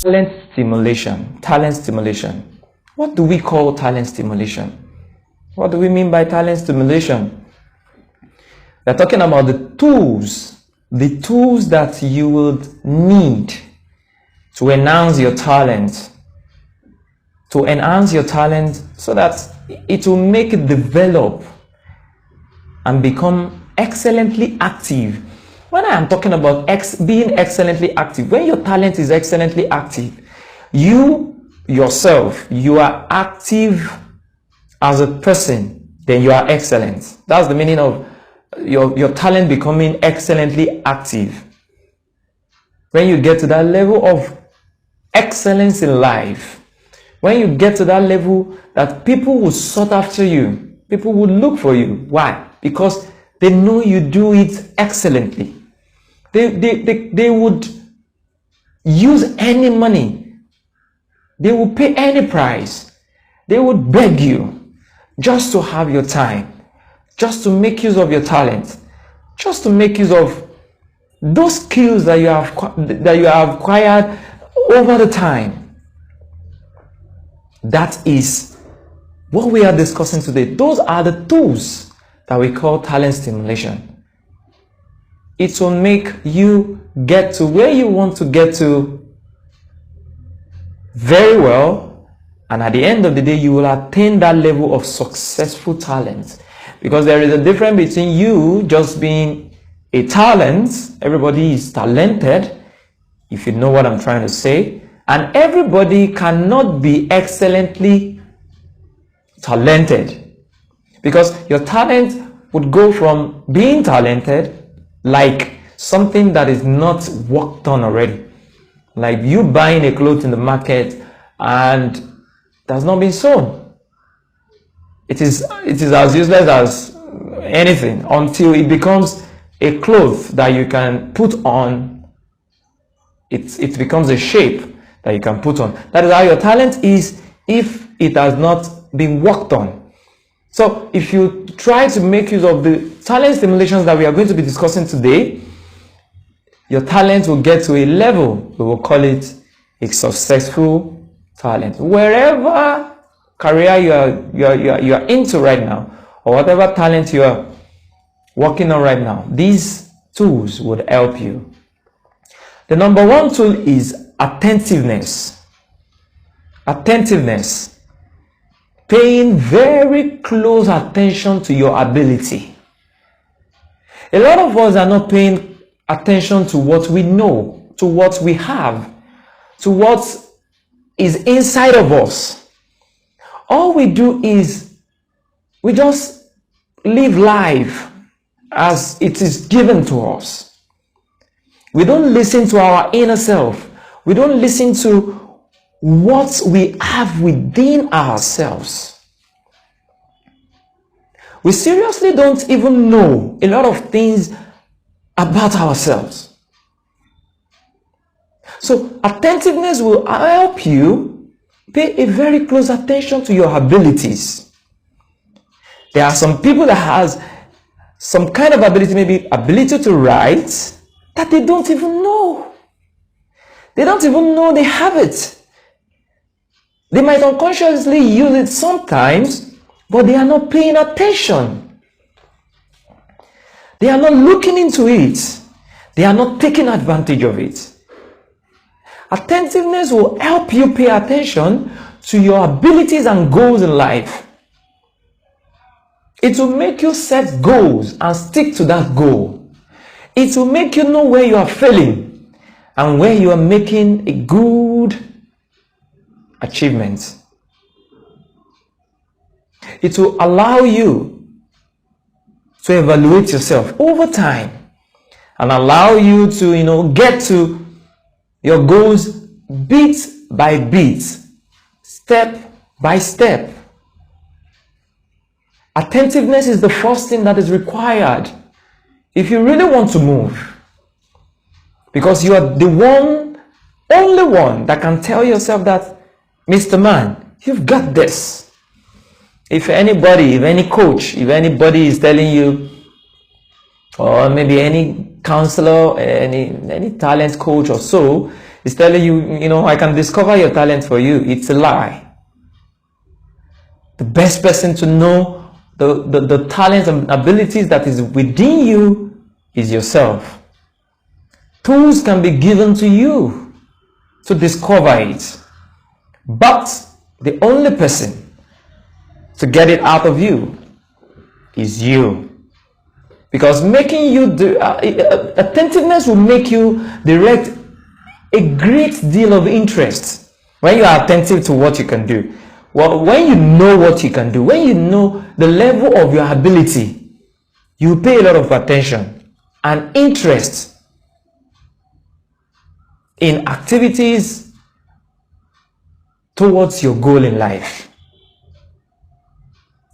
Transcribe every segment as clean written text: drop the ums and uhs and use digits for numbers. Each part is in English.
Talent stimulation. Talent stimulation. What do we call talent stimulation? What do we mean by talent stimulation? We're talking about the tools that you would need to enhance your talent. To enhance your talent so that it will make it develop and become excellently active. When I am talking about being excellently active, when your talent is excellently active, you yourself, you are active as a person, then you are excellent. That's the meaning of your talent becoming excellently active. When you get to that level of excellence in life, when you get to that level that people will sought after you, people will look for you. Why? Because they know you do it excellently. They would use any money. They would pay any price. They would beg you just to have your time, just to make use of your talent, just to make use of those skills that you have acquired over the time. That is what we are discussing today. Those are the tools that we call talent stimulation. It will make you get to where you want to get to very well, and at the end of the day you will attain that level of successful talent. Because there is a difference between you just being a talent, everybody is talented, if you know what I'm trying to say, and everybody cannot be excellently talented. Because your talent would go from being talented like something that is not worked on already. Like you buying a cloth in the market and it has not been sewn. It is as useless as anything until it becomes a cloth that you can put on. It becomes a shape that you can put on. That is how your talent is if it has not been worked on. So if you try to make use of the talent stimulations that we are going to be discussing today, your talent will get to a level, we will call it a successful talent. Wherever career you are into right now, or whatever talent you are working on right now, these tools would help you. The number one tool is attentiveness. Attentiveness. Paying very close attention to your ability. A lot of us are not paying attention to what we know, to what we have, to what is inside of us. All we do is we just live life as it is given to us. We don't listen to our inner self. We don't listen to what we have within ourselves. We seriously don't even know a lot of things about ourselves. So attentiveness will help you pay a very close attention to your abilities. There are some people that has some kind of ability, maybe ability to write, that they don't even know. They don't even know they have it. They might unconsciously use it sometimes, but they are not paying attention. They are not looking into it. They are not taking advantage of it. Attentiveness will help you pay attention to your abilities and goals in life. It will make you set goals and stick to that goal. It will make you know where you are failing and where you are making a good achievement. It will allow you to evaluate yourself over time and allow you to, get to your goals bit by bit, step by step. Attentiveness is the first thing that is required if you really want to move, because you are the only one that can tell yourself that, Mr. Man, you've got this. If any coach, if anybody is telling you, or maybe any counselor, any talent coach or so, It's telling you, I can discover your talent for you. It's a lie. The best person to know the talents and abilities that is within you is yourself. Tools can be given to you to discover it. But the only person to get it out of you is you. Because making you attentiveness will make you direct a great deal of interest when you are attentive to what you can do. Well, when you know what you can do, when you know the level of your ability, you pay a lot of attention and interest in activities towards your goal in life.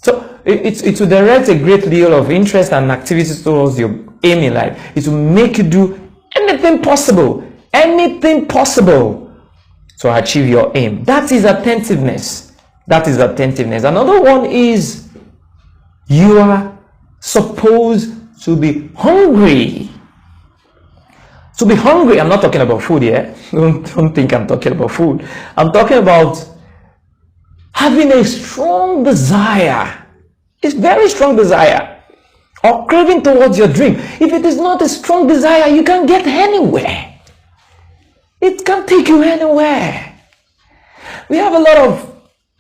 So it will direct a great deal of interest and activities towards your aim in life. It will make you do anything possible to achieve your aim. That is attentiveness. That is attentiveness. Another one is you are supposed to be hungry. To be hungry, I'm not talking about food here. Don't think I'm talking about food. I'm talking about having a strong desire. It's very strong desire. Or craving towards your dream. If it is not a strong desire, you can't get anywhere. It can't take you anywhere. We have a lot of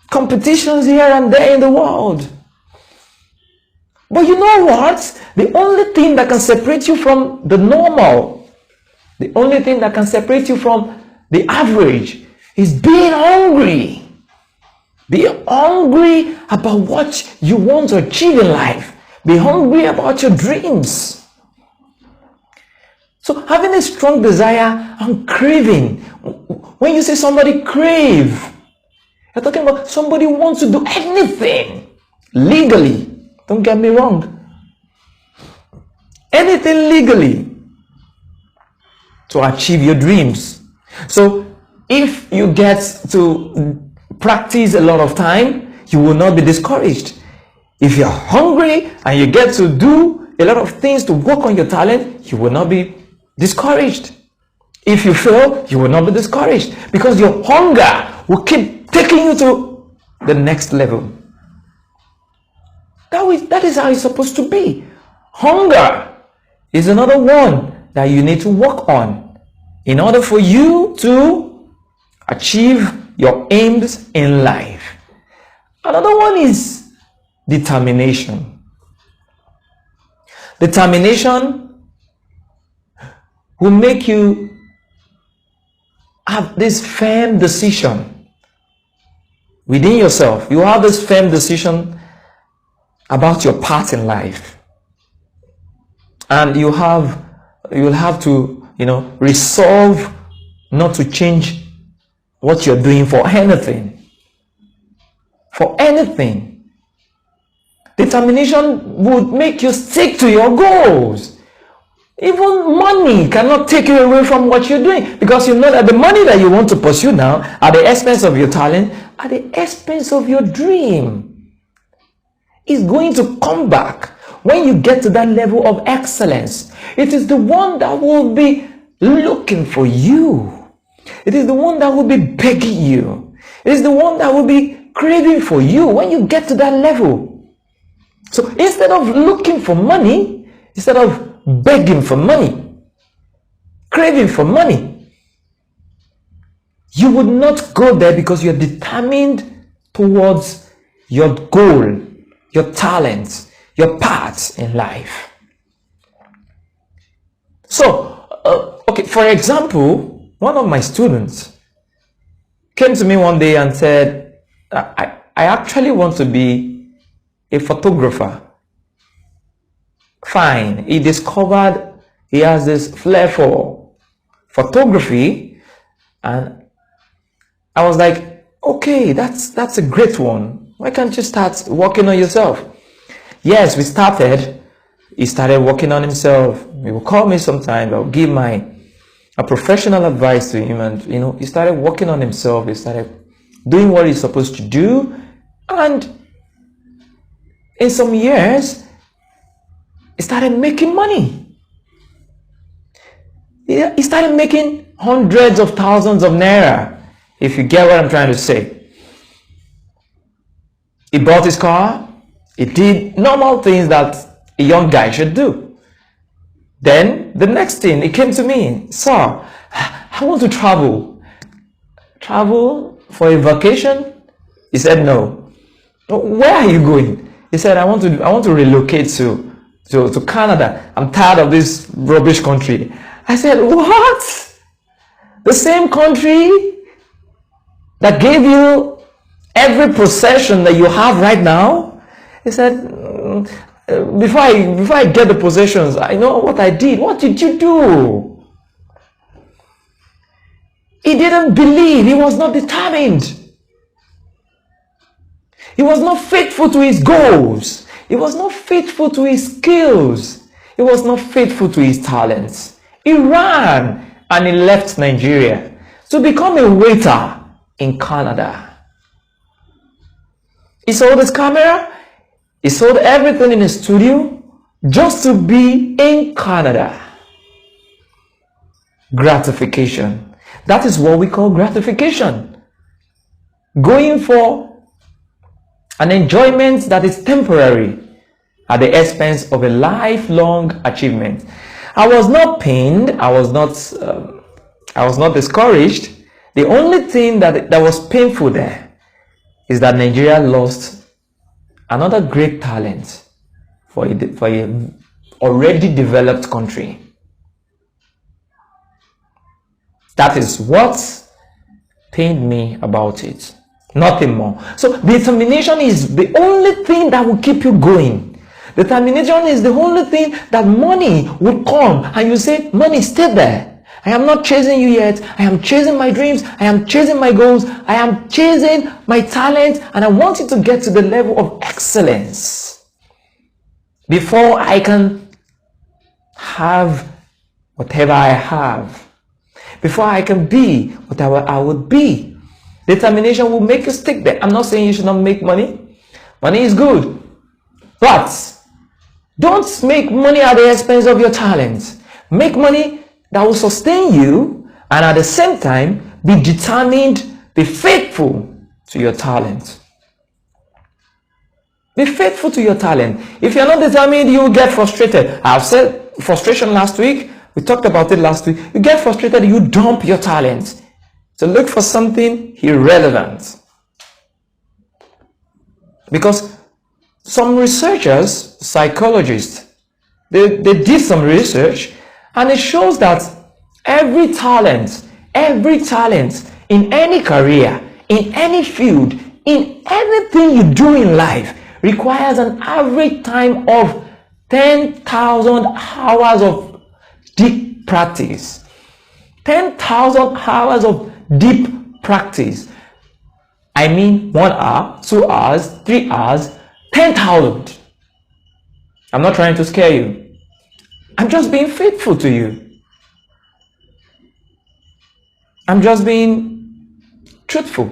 competitions here and there in the world. But you know what? The only thing that can separate you from the normal, the only thing that can separate you from the average is being hungry. Be hungry about what you want to achieve in life. Be hungry about your dreams. So having a strong desire and craving. When you say somebody crave, you're talking about somebody who wants to do anything legally. Don't get me wrong. Anything legally to achieve your dreams. So if you get to practice a lot of time, you will not be discouraged. If you're hungry and you get to do a lot of things to work on your talent, you will not be discouraged. If you fail, you will not be discouraged, because your hunger will keep taking you to the next level. That is how it's supposed to be. Hunger is another one that you need to work on in order for you to achieve your aims in life. Another one is determination. Determination will make you have this firm decision within yourself. You have this firm decision about your path in life, and you'll have to resolve not to change what you're doing for anything. Determination would make you stick to your goals. Even money cannot take you away from what you're doing, because you know that the money that you want to pursue now, at the expense of your talent, at the expense of your dream, is going to come back when you get to that level of excellence. It is the one that will be looking for you. It is the one that will be begging you. It is the one that will be craving for you when you get to that level. So instead of looking for money, instead of begging for money, craving for money, you would not go there, because you're determined towards your goal, your talents, your paths in life. So, okay, for example, one of my students came to me one day and said, I actually want to be a photographer. Fine. He discovered he has this flair for photography, and I was like, okay, that's a great one. Why can't you start working on yourself? Yes, we started. He started working on himself. He will call me sometimes. I'll give a professional advice to him, and he started working on himself. He started doing what he's supposed to do, and in some years he started making money. He started making hundreds of thousands of naira, if you get what I'm trying to say. He bought his car. He did normal things that a young guy should do. Then the next thing, he came to me, sir, I want to travel. Travel for a vacation? He said, no. Where are you going? He said, I want to relocate to Canada. I'm tired of this rubbish country. I said, what? The same country that gave you every possession that you have right now? He said, before I get the possessions, I know what I did. What did you do? He didn't believe. He was not determined. He was not faithful to his goals. He was not faithful to his skills. He was not faithful to his talents. He ran and he left Nigeria to become a waiter in Canada. He sold his camera. He sold everything in his studio just to be in Canada. Gratification. That is what we call gratification. Going for an enjoyment that is temporary at the expense of a lifelong achievement. I was not pained. I was not discouraged. The only thing that was painful there is that Nigeria lost another great talent for a already developed country. That is what pained me about it. Nothing more. So determination is the only thing that will keep you going. Determination is the only thing that money will come and you say, money, stay there. I am not chasing you yet. I am chasing my dreams. I am chasing my goals. I am chasing my talent, and I want you to get to the level of excellence before I can have whatever I have, before I can be whatever I would be. Determination will make you stick there. I'm not saying you should not make money. Money is good. But don't make money at the expense of your talent. Make money that will sustain you, and at the same time, be determined, be faithful to your talent. Be faithful to your talent. If you're not determined, you will get frustrated. I've said frustration last week. We talked about it last week. You get frustrated, you dump your talent. So look for something irrelevant. Because some researchers, psychologists, they did some research, and it shows that every talent in any career, in any field, in anything you do in life requires an average time of 10,000 hours of deep practice. 10,000 hours of deep practice. I mean 1 hour, 2 hours, 3 hours, 10,000. I'm not trying to scare you. I'm just being faithful to you. I'm just being truthful.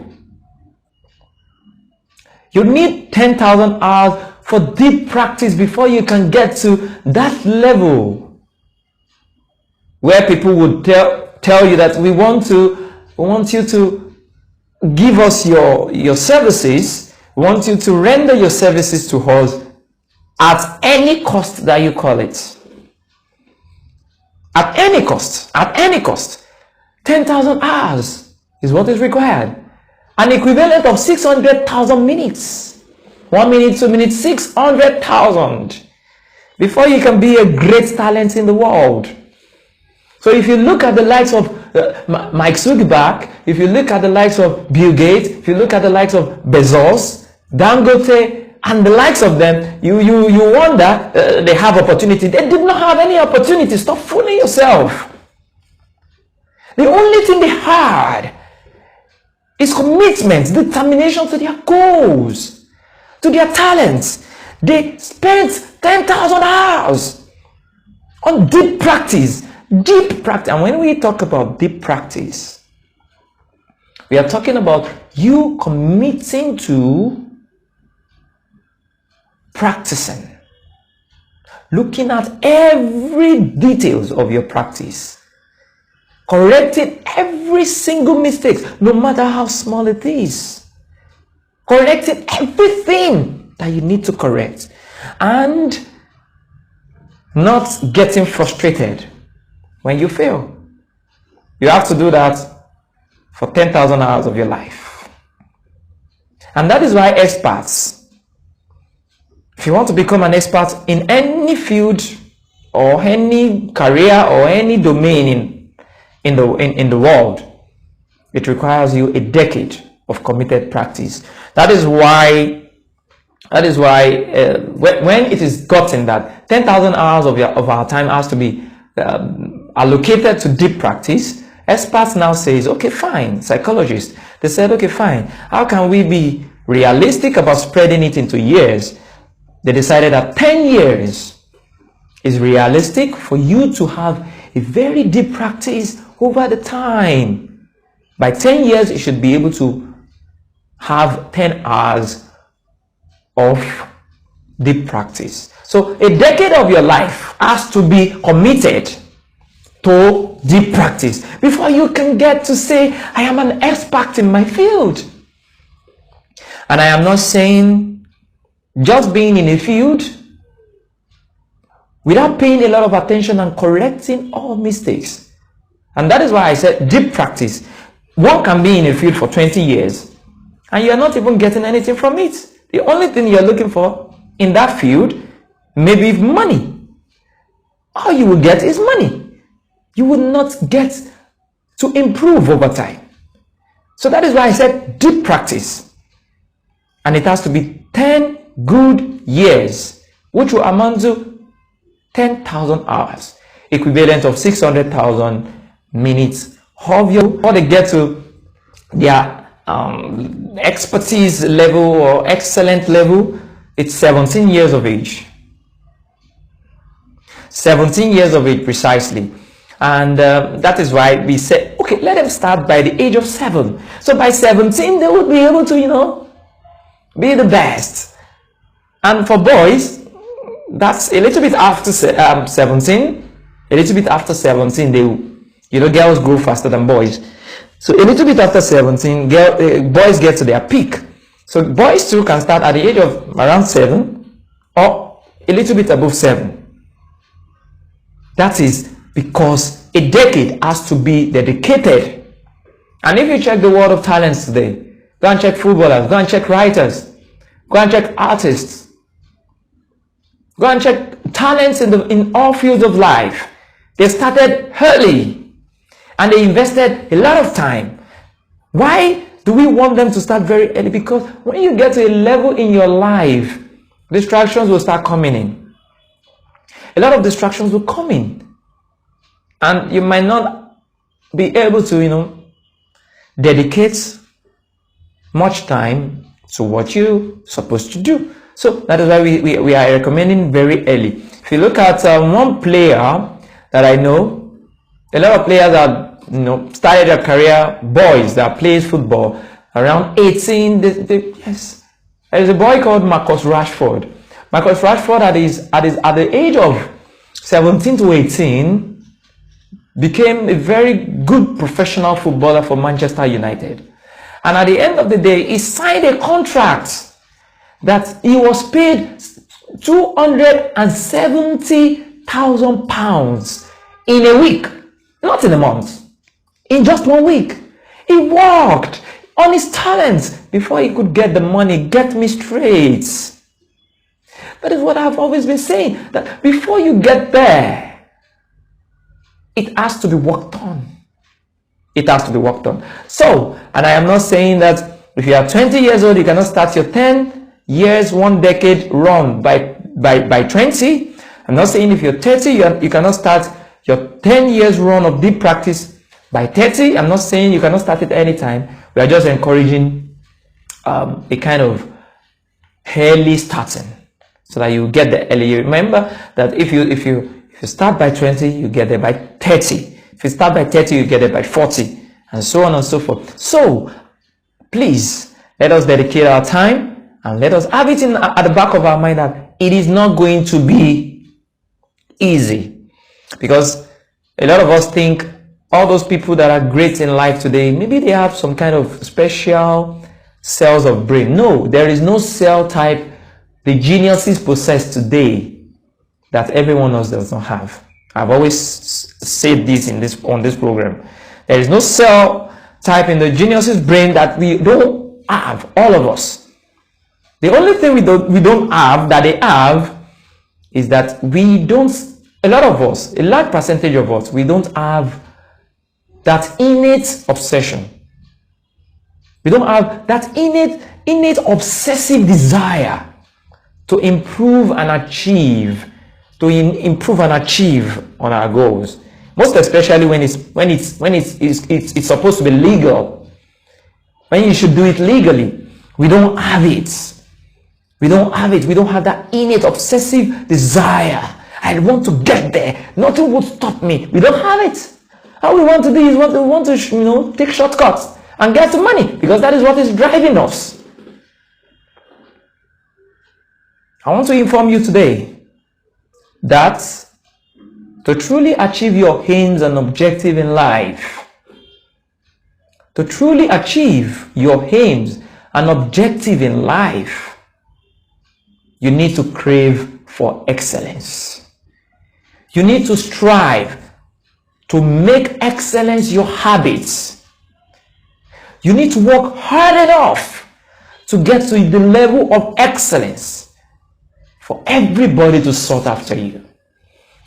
You need 10,000 hours for deep practice before you can get to that level where people would tell you that we want you to give us your services. We want you to render your services to us at any cost that you call it. At any cost. 10,000 hours is what is required. An equivalent of 600,000 minutes. 1 minute, 2 minutes, 600,000. Before you can be a great talent in the world. So if you look at the likes of Mike Zuckerberg, if you look at the likes of Bill Gates, if you look at the likes of Bezos, Dangote, and the likes of them, you wonder they have opportunity. They did not have any opportunity. Stop fooling yourself. The only thing they had is commitment, determination to their goals, to their talents. They spent 10,000 hours on deep practice. Deep practice. And when we talk about deep practice, we are talking about you committing to practicing, looking at every details of your practice, correcting every single mistake, no matter how small it is. Correcting everything that you need to correct. And not getting frustrated when you fail. You have to do that for 10,000 hours of your life. And that is why experts, if you want to become an expert in any field or any career or any domain in the world, it requires you a decade of committed practice. That is why when it is gotten that 10,000 hours of our time has to be allocated to deep practice, experts now says, okay, fine, psychologists, they said, okay, fine, how can we be realistic about spreading it into years? They decided that 10 years is realistic for you to have a very deep practice over the time. By 10 years, you should be able to have 10 hours of deep practice. So a decade of your life has to be committed to deep practice before you can get to say, I am an expert in my field. And I am not saying just being in a field without paying a lot of attention and correcting all mistakes. And that is why I said deep practice. One can be in a field for 20 years and you are not even getting anything from it. The only thing you're looking for in that field may be money. All you will get is money. You will not get to improve over time. So that is why I said deep practice. And it has to be 10 good years, which will amount to 10,000 hours, equivalent of 600,000 minutes of your, before they get to their expertise level or excellent level. It's 17 years of age. 17 years of age precisely. And that is why we said, okay, let them start by the age of 7. So by 17, they would be able to, be the best. And for boys, that's a little bit after 17. A little bit after 17, girls grow faster than boys. So a little bit after 17, boys get to their peak. So boys too can start at the age of around 7 or a little bit above 7. That is because a decade has to be dedicated. And if you check the world of talents today, go and check footballers, go and check writers, go and check artists, go and check talents in all fields of life. They started early and they invested a lot of time. Why do we want them to start very early? Because when you get to a level in your life, distractions will start coming in. A lot of distractions will come in. And you might not be able to, dedicate much time to what you're supposed to do. So that is why we are recommending very early. If you look at one player that I know, a lot of players that started their career, boys that plays football around 18. Yes, there's a boy called Marcus Rashford. Marcus Rashford at the age of 17 to 18 became a very good professional footballer for Manchester United. And at the end of the day, he signed a contract that he was paid £270,000 in a week, not in a month, in just 1 week. He worked on his talents before he could get the money. Get me straight. That is what I've always been saying, that before you get there, it has to be worked on. It has to be worked on. So, and I am not saying that if you are 20 years old, you cannot start your 10 years, 1 decade run by 20. I'm not saying if you're 30, you cannot start your 10 years run of deep practice by 30. I'm not saying you cannot start it anytime. We are just encouraging a kind of early starting so that you get there early. Remember that if you start by 20, you get there by 30. If you start by 30, you get there by 40, and so on and so forth. So, please, let us dedicate our time and let us have it at the back of our mind that it is not going to be easy. Because a lot of us think all those people that are great in life today, maybe they have some kind of special cells of brain. No, there is no cell type the geniuses possess today that everyone else does not have. I've always said this on this program. There is no cell type in the genius's brain that we don't have, all of us. The only thing we don't have that they have is that we don't, a lot of us, a large percentage of us, we don't have that innate obsession. We don't have that innate obsessive desire to improve and achieve, on our goals. Most especially when it's supposed to be legal. When you should do it legally. We don't have it. We don't have it. We don't have that innate obsessive desire. I want to get there. Nothing will stop me. We don't have it. All we want to do is we want to take shortcuts and get the money, because that is what is driving us. I want to inform you today that to truly achieve your aims and objective in life, to truly achieve your aims and objective in life, you need to crave for excellence. You need to strive to make excellence your habits. You need to work hard enough to get to the level of excellence for everybody to sought after you.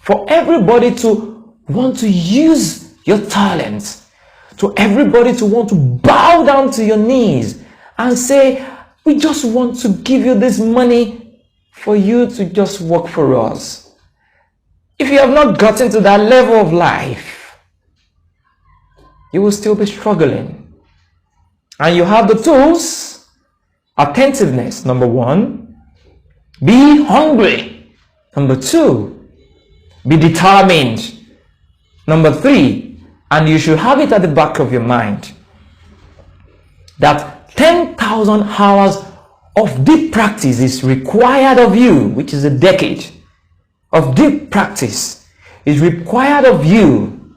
For everybody to want to use your talents. To everybody to want to bow down to your knees and say, we just want to give you this money for you to just work for us. If you have not gotten to that level of life, you will still be struggling. And you have the tools. Attentiveness, number 1. Be hungry. Number 2, be determined. Number 3, and you should have it at the back of your mind, that 10,000 hours of deep practice is required of you, which is a decade of deep practice is required of you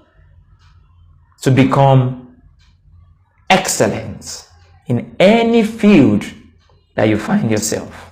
to become excellent in any field that you find yourself.